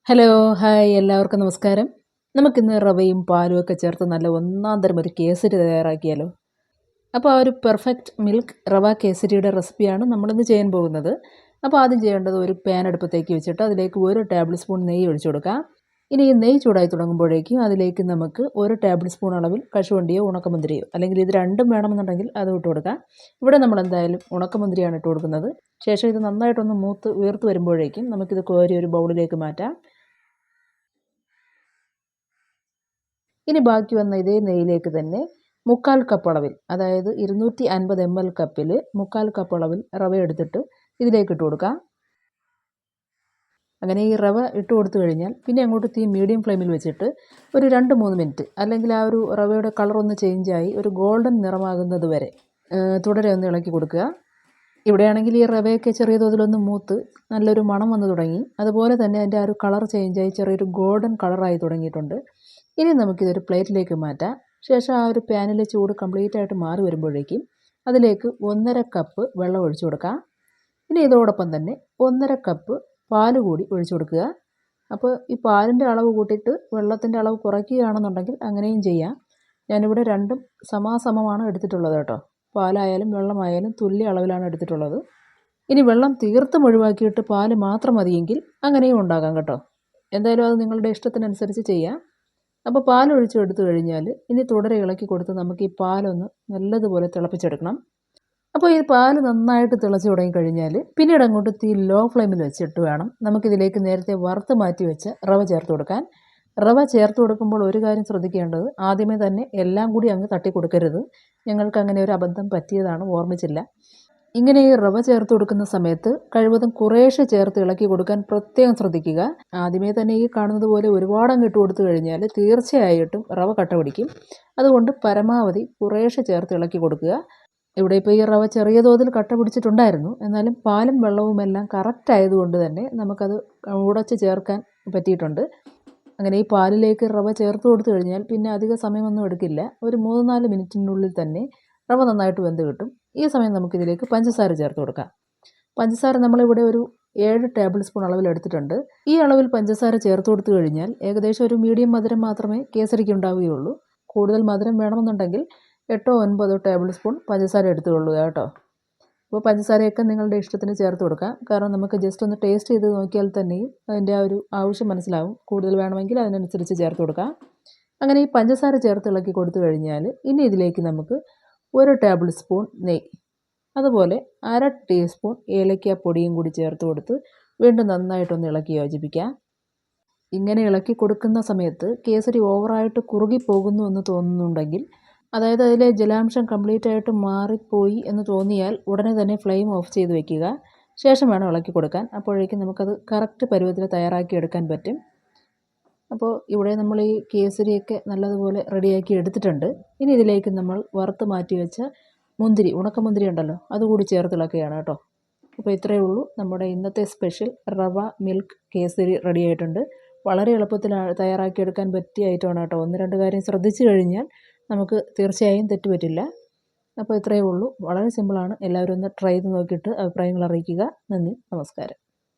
Hello, hi എല്ലാവർക്കും നമസ്കാരം. നമുക്കിന്ന് റവയും പാലും ഒക്കെ ചേർത്ത് നല്ല ഒന്നാം തരം ഒരു കേസരി തയ്യാറാക്കിയാലോ. അപ്പോൾ ആ ഒരു പെർഫെക്റ്റ് മിൽക്ക് റവ കേസരിയുടെ റെസിപ്പിയാണ് നമ്മളിന്ന് ചെയ്യാൻ പോകുന്നത്. അപ്പോൾ ആദ്യം ചെയ്യേണ്ടത് ഒരു പാൻ അടുപ്പത്തേക്ക് വെച്ചിട്ട് അതിലേക്ക് 1 ടേബിൾ സ്പൂൺ നെയ്യ് ഒഴിച്ചു കൊടുക്കാം. ഇനി ഈ നെയ്യ് ചൂടായി തുടങ്ങുമ്പോഴേക്കും അതിലേക്ക് നമുക്ക് 1 ടേബിൾ സ്പൂൺ അളവിൽ കശുവണ്ടിയോ ഉണക്കമുന്തിരിയോ അല്ലെങ്കിൽ ഇത് രണ്ടും വേണമെന്നുണ്ടെങ്കിൽ അത് ഇട്ട് കൊടുക്കാം. ഇവിടെ നമ്മൾ എന്തായാലും ഉണക്കമുന്തിരിയാണ് ഇട്ട് കൊടുക്കുന്നത്. ശേഷം ഇത് നന്നായിട്ടൊന്ന് മൂത്ത് വീർത്ത് വരുമ്പോഴേക്കും നമുക്കിത് കോരി ഒരു ബൗളിലേക്ക് മാറ്റാം. ഇനി ബാക്കി വന്ന ഇതേ നെയ്യിലേക്ക് തന്നെ 1/4 കപ്പ് അളവിൽ, അതായത് 250 ml കപ്പിൽ 1/4 കപ്പ് അളവിൽ റവ എടുത്തിട്ട് ഇതിലേക്ക് ഇട്ട് കൊടുക്കാം. അങ്ങനെ ഈ റവ ഇട്ട് കൊടുത്തു കഴിഞ്ഞാൽ പിന്നെ അങ്ങോട്ട് തീ മീഡിയം ഫ്ലെയിമിൽ വെച്ചിട്ട് ഒരു 2-3 മിനിറ്റ്, അല്ലെങ്കിൽ ആ ഒരു റവയുടെ കളർ ഒന്ന് ചേഞ്ചായി ഒരു ഗോൾഡൻ നിറമാകുന്നത് വരെ തുടരെ ഒന്ന് ഇളക്കി കൊടുക്കുക. ഇവിടെയാണെങ്കിൽ ഈ റവയൊക്കെ ചെറിയ തോതിലൊന്ന് മൂത്ത് നല്ലൊരു മണം വന്ന് തുടങ്ങി. അതുപോലെ തന്നെ അതിൻ്റെ ആ ഒരു കളർ ചേഞ്ചായി ചെറിയൊരു ഗോൾഡൻ കളറായി തുടങ്ങിയിട്ടുണ്ട്. ഇനി നമുക്കിതൊരു പ്ലേറ്റിലേക്ക് മാറ്റാം. ശേഷം ആ ഒരു പാനിലെ ചൂട് കംപ്ലീറ്റ് ആയിട്ട് മാറി വരുമ്പോഴേക്കും അതിലേക്ക് 1.5 കപ്പ് വെള്ളം ഒഴിച്ചു കൊടുക്കാം. ഇനി ഇതോടൊപ്പം തന്നെ 1.5 കപ്പ് പാല് കൂടി ഒഴിച്ചു കൊടുക്കുക. അപ്പോൾ ഈ പാലിൻ്റെ അളവ് കൂട്ടിയിട്ട് വെള്ളത്തിൻ്റെ അളവ് കുറയ്ക്കുകയാണെന്നുണ്ടെങ്കിൽ അങ്ങനെയും ചെയ്യാം. ഞാനിവിടെ രണ്ടും സമാസമമാണ് എടുത്തിട്ടുള്ളത് കേട്ടോ. പാലായാലും വെള്ളമായാലും തുല്യ അളവിലാണ് എടുത്തിട്ടുള്ളത്. ഇനി വെള്ളം തീർത്തും ഒഴിവാക്കിയിട്ട് പാല് മാത്രം മതിയെങ്കിൽ അങ്ങനെയും ഉണ്ടാകാം കേട്ടോ. എന്തായാലും അത് നിങ്ങളുടെ ഇഷ്ടത്തിനനുസരിച്ച് ചെയ്യാം. അപ്പോൾ പാലൊഴിച്ച് എടുത്തു കഴിഞ്ഞാൽ ഇനി തുടരെ ഇളക്കി കൊടുത്ത് നമുക്ക് ഈ പാലൊന്ന് നല്ലതുപോലെ തിളപ്പിച്ചെടുക്കണം. അപ്പോൾ ഈ പാല് നന്നായിട്ട് തിളച്ച് തുടങ്ങിക്കഴിഞ്ഞാൽ പിന്നീട് അങ്ങോട്ട് തീ ലോ ഫ്ലെയിമിൽ വെച്ചിട്ട് വേണം നമുക്കിതിലേക്ക് നേരത്തെ വറുത്ത് മാറ്റി വെച്ച് റവ ചേർത്ത് കൊടുക്കാൻ. റവ ചേർത്ത് കൊടുക്കുമ്പോൾ ഒരു കാര്യം ശ്രദ്ധിക്കേണ്ടത്, ആദ്യമേ തന്നെ എല്ലാം കൂടി അങ്ങ് തട്ടി കൊടുക്കരുത്. ഞങ്ങൾക്ക് അങ്ങനെ ഒരു അബദ്ധം പറ്റിയതാണ്, ഓർമ്മിച്ചില്ല. ഇങ്ങനെ ഈ റവ ചേർത്ത് കൊടുക്കുന്ന സമയത്ത് കഴിവതും കുറേശ്ശെ ചേർത്ത് ഇളക്കി കൊടുക്കാൻ പ്രത്യേകം ശ്രദ്ധിക്കുക. ആദ്യമേ തന്നെ ഈ കാണുന്നത് പോലെ ഒരുപാടങ്ങ് ഇട്ട് കൊടുത്തു കഴിഞ്ഞാൽ തീർച്ചയായിട്ടും റവ കട്ട പിടിക്കും. അതുകൊണ്ട് പരമാവധി കുറേശ്ശെ ചേർത്ത് ഇളക്കി കൊടുക്കുക. ഇവിടെ ഇപ്പോൾ ഈ റവ ചെറിയ തോതിൽ കട്ട പിടിച്ചിട്ടുണ്ടായിരുന്നു. എന്നാലും പാലും വെള്ളവും എല്ലാം കറക്റ്റ് ആയതുകൊണ്ട് തന്നെ നമുക്കത് ഉടച്ച് ചേർക്കാൻ പറ്റിയിട്ടുണ്ട്. അങ്ങനെ ഈ പാലിലേക്ക് റവ ചേർത്ത് കൊടുത്തു കഴിഞ്ഞാൽ പിന്നെ അധിക സമയമൊന്നും എടുക്കില്ല. ഒരു 3-4 മിനിറ്റിനുള്ളിൽ തന്നെ റവ നന്നായിട്ട് വെന്ത് കിട്ടും. ഈ സമയം നമുക്കിതിലേക്ക് പഞ്ചസാര ചേർത്ത് കൊടുക്കാം. പഞ്ചസാര നമ്മളിവിടെ ഒരു 7 ടേബിൾ സ്പൂൺ അളവിൽ എടുത്തിട്ടുണ്ട്. ഈ അളവിൽ പഞ്ചസാര ചേർത്ത് കൊടുത്തു കഴിഞ്ഞാൽ ഏകദേശം ഒരു മീഡിയം മധുരം മാത്രമേ കേസരിക്ക് ഉണ്ടാവുകയുള്ളൂ. കൂടുതൽ മധുരം വേണമെന്നുണ്ടെങ്കിൽ 8-9 ടേബിൾ സ്പൂൺ പഞ്ചസാര എടുത്തുകൊള്ളുക കേട്ടോ. അപ്പോൾ പഞ്ചസാരയൊക്കെ നിങ്ങളുടെ ഇഷ്ടത്തിന് ചേർത്ത് കൊടുക്കാം. കാരണം നമുക്ക് ജസ്റ്റ് ഒന്ന് ടേസ്റ്റ് ചെയ്ത് നോക്കിയാൽ തന്നെയും അതിൻ്റെ ആ ഒരു ആവശ്യം മനസ്സിലാവും. കൂടുതൽ വേണമെങ്കിൽ അതിനനുസരിച്ച് ചേർത്ത് കൊടുക്കാം. അങ്ങനെ ഈ പഞ്ചസാര ചേർത്ത് ഇളക്കി കൊടുത്തു കഴിഞ്ഞാൽ ഇനി ഇതിലേക്ക് നമുക്ക് 1 ടേബിൾ സ്പൂൺ നെയ്യ്, അതുപോലെ 1/2 ടീസ്പൂൺ ഏലക്ക പൊടിയും കൂടി ചേർത്ത് കൊടുത്ത് വീണ്ടും നന്നായിട്ടൊന്ന് ഇളക്കി യോജിപ്പിക്കാം. ഇങ്ങനെ ഇളക്കി കൊടുക്കുന്ന സമയത്ത് കേസരി ഓവറായിട്ട് കുറുകിപ്പോകുന്നു എന്ന് തോന്നുന്നുണ്ടെങ്കിൽ, അതായത് അതിലെ ജലാംശം കംപ്ലീറ്റ് ആയിട്ട് മാറിപ്പോയി എന്ന് തോന്നിയാൽ ഉടനെ തന്നെ ഫ്ലെയിം ഓഫ് ചെയ്ത് വെക്കുക. ശേഷം വേണം ഇളക്കി കൊടുക്കാൻ. അപ്പോഴേക്കും നമുക്കത് കറക്റ്റ് പരുവത്തിൽ തയ്യാറാക്കി എടുക്കാൻ പറ്റും. അപ്പോൾ ഇവിടെ നമ്മൾ ഈ കേസരിയൊക്കെ നല്ലതുപോലെ റെഡിയാക്കി എടുത്തിട്ടുണ്ട്. ഇനി ഇതിലേക്ക് നമ്മൾ വറുത്ത് മാറ്റി വെച്ച മുന്തിരി, ഉണക്കമുന്തിരി ഉണ്ടല്ലോ, അതുകൂടി ചേർത്ത് ഇളക്കുകയാണ് കേട്ടോ. അപ്പോൾ ഇത്രയേ ഉള്ളൂ, നമ്മുടെ ഇന്നത്തെ സ്പെഷ്യൽ റവ മിൽക്ക് കേസരി റെഡി ആയിട്ടുണ്ട്. വളരെ എളുപ്പത്തിൽ തയ്യാറാക്കിയെടുക്കാൻ പറ്റിയ ഐറ്റമാണ് കേട്ടോ. 1-2 കാര്യം ശ്രദ്ധിച്ചു കഴിഞ്ഞാൽ നമുക്ക് തീർച്ചയായും തെറ്റുപറ്റില്ല. അപ്പോൾ ഇത്രയേ ഉള്ളൂ, വളരെ സിമ്പിളാണ്. എല്ലാവരും ഒന്ന് ട്രൈ ചെയ്ത് നോക്കിയിട്ട് അഭിപ്രായങ്ങൾ അറിയിക്കുക. നന്ദി, നമസ്കാരം.